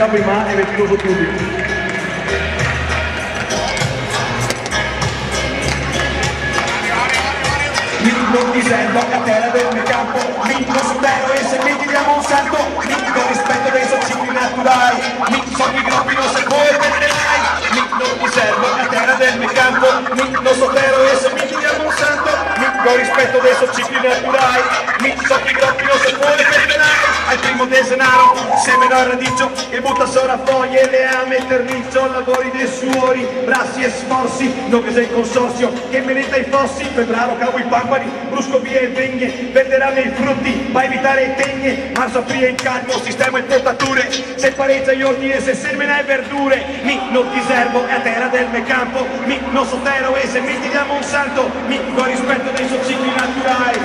già prima e ventiloso tutti. Non disegno a terra del mio campo, non supero e se mi diamo un salto, con rispetto dei cicli naturali, sogni groppi non se puoi vedrai, non riservo a terra del mio campo, non supero e se mi diamo un salto, con rispetto dei cicli naturali, sogni groppi non se puoi vedrai, al primo del denaro, semino il radicio, e butta sopra foglie, le ame e terniccio, lavori dei suori, brassi e sforzi, non che sei il consorzio, che merita i fossi, per bravo cavo i pampari, brusco via e vegne, venderanno i frutti, va a evitare i tegne, marzo aprile in calmo, sistema e potature, se pareggia gli ordini e se semina e verdure, non ti servo e a terra del mio campo, non sotero e se mi diamo un salto, con rispetto dei suoi cicli naturali,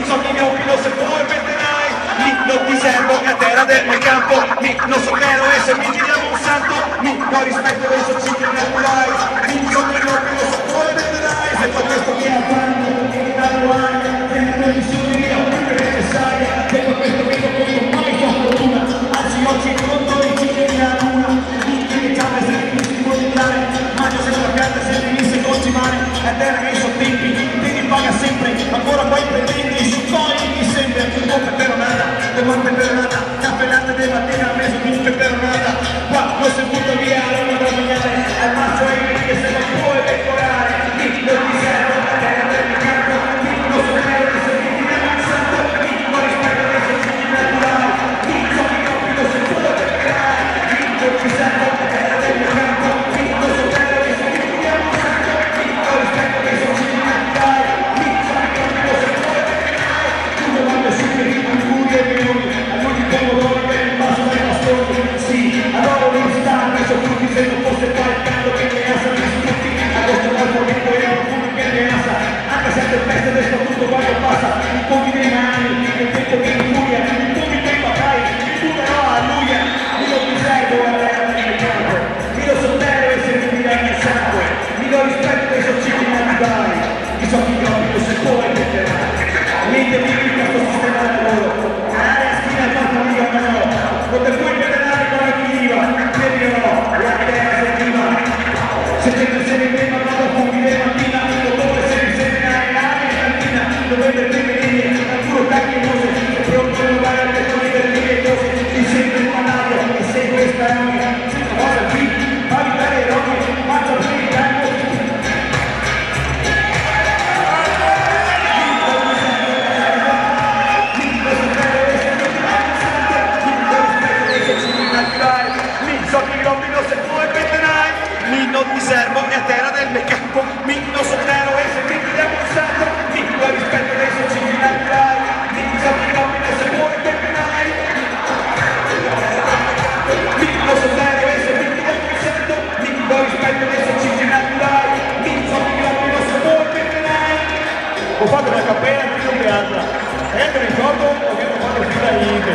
so che gli non se puoi venderai, non ti servo e a terra del mio campo, non sotero e se mi diamo un salto, con rispetto dei suoi cicli naturali, so che gli non se puoi venderai, se fa questo mi avanti. Oggi conto i cicli della luna, tutti le gialle sempre si può diventare, mangio sempre la pianta, se venisse così male, a terra che sono tempi, ti paga sempre, ancora poi pretendi, su coi sempre, un po' peperonata, domani peperonata, caffè latte del mattino, a mezzo di peperonata, qua non si butta via, non da mangiare, al maggio è che se non può decorare, non ti serve a terra del campo, non so che se mi diamo un salto, non rispetto dei suoi cicli naturali, non ti servo e a terra del mio campo, non so zero e se mi diamo un salto, con rispetto dei suoi cicli naturali, so che non se puoi perdonare, non so zero e se mi diamo un salto, con rispetto dei suoi cicli naturali, so che non se puoi perdonare. Ho fatto una cappella più di un'altra, e mi ricordo che ho fatto più da niente.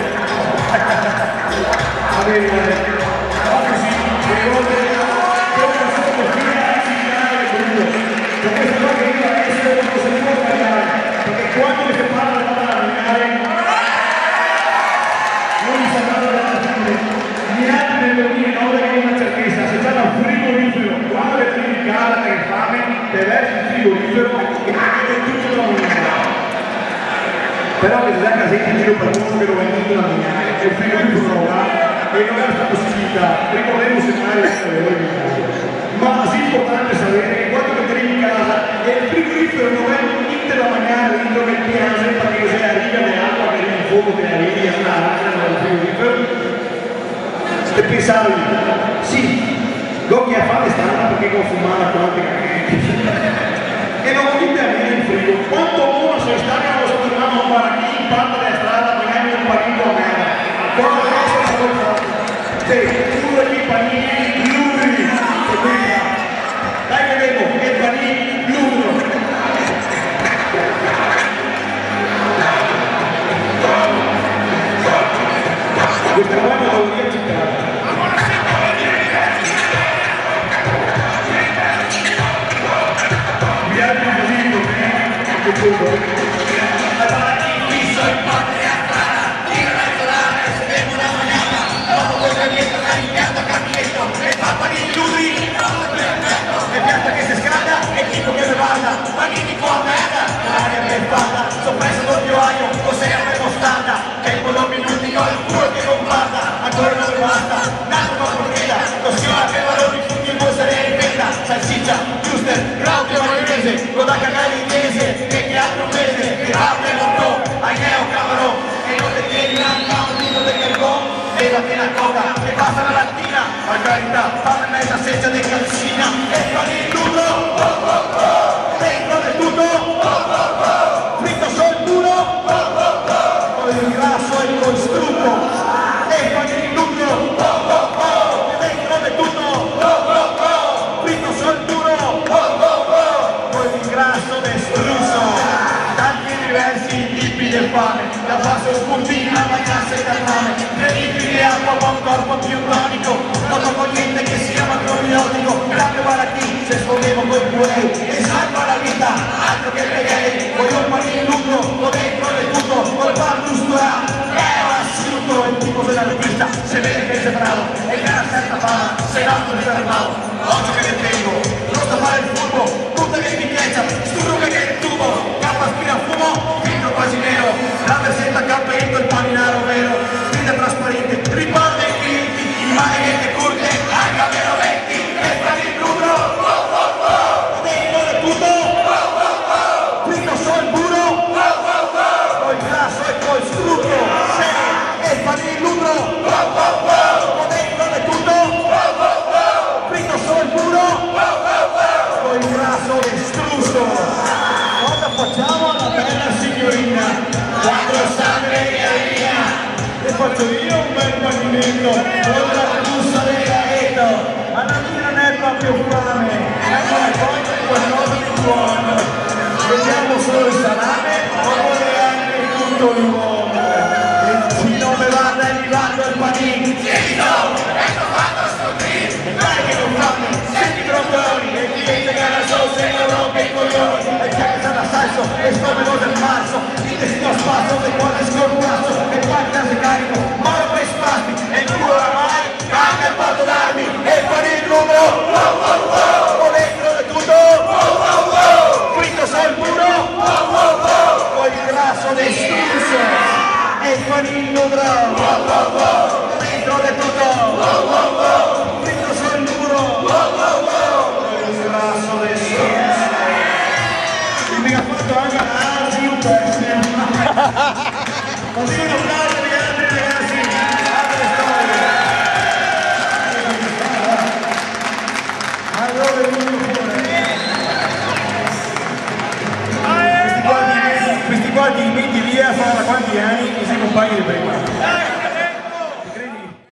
Va bene, così, mi ricordo. Questa cosa che io adesso non si può sbagliare, perché quando mi si parla di andare a nominare non mi sa dare da partire, gli altri nel 2009 che una certezza, se c'è un frigorifero, quando le fai in casa per fame, te versi il frigorifero e ti tutto da nominare. Però che c'è casino in giro per il mondo che lo vengono da nominare, e il frigorifero non va, e non ha questa possibilità, ricordiamo se mai ma è importante sapere che quando entri in casa e il frigorifero non è niente da mangiare dentro nel piano perché se arriva l'acqua che arriva in fuoco te arrivi a stare nel frigorifero e pensavi sì, l'occhio a fame stanno perché consumava quante e non dite a me il frigo quanto uno se sta che non so tornare a fare qui in parte della strada magari un panino a merda quando adesso la cosa sì, uno dei panini dai che vedo, che panini, l'uno. Questa qua non devo dire citare. Mi ha detto così, che apre il mondo, agneo cabrón, che non le tieni l'anca, un dito del carbon, e la pena coca, che passa la mattina, margarita, fame mezza senza di calcina, e fa di tutto, dentro del tutto, fritto sul duro, con il grasso e il costrutto, e fa di tutto, dentro del tutto, fritto sul duro, con il grasso destruso, tanti diversi tipi di fame, da basso spuntina a bagnarsi da fame, 3 litri di acqua ma un corpo più tonico, non tocco niente che sia macrobiologico, cambio baratì, se sfondevo col buei, e salva la vita, altro che pregay, poi un panino lungo, con dentro del tutto, col pan giusto è assoluto, il tipo dell'artista, se vede che sei bravo, e che ha certa fama, se no non sei bravo, occhio che ne tengo, non sto a fare il furbo, tutta che mi piace, sturuga che il tubo, cappa aspira fumo, filtro quasi nero, la versetta cappetto, il paninaro vero, vita trasparente, riparto ai clienti, immagini che curte, anche meno 20, e fai il numero, dentro del tutto, fritto sul duro, col grasso e col strutto, e fai il numero, dentro del tutto, fritto sul duro, col grasso distrutto. Cosa facciamo alla bella signorina? Quando il sangue è via, le faccio io un bel paninetto, con la busta del gaetto, alla mia non è proprio fame, ecco la cosa di qualcosa di buono. Vediamo solo il salame o vuole anche tutto l'uomo? E chi non me va è arrivato il panino, sì no, ecco fatto a scoprire, e dai che non fame, senti i brontoli, e chi è che la sauce e non rompe i coglioni, e c'è che sarà salso, e scomelo del marzo, il destino spazio, del cuore scorpato, e poi case carico, moro per spasti, e il culo oramai, cambia il porto d'armi, e poi il numero, o dentro del tutto, fritto sul muro, con il grasso distruso, e il panino bravo, dentro del tutto, fritto sul muro, con il grasso distruso. Il mega fatto anche a Super. Così un applauso agli altri ragazzi, altre storie. Allora,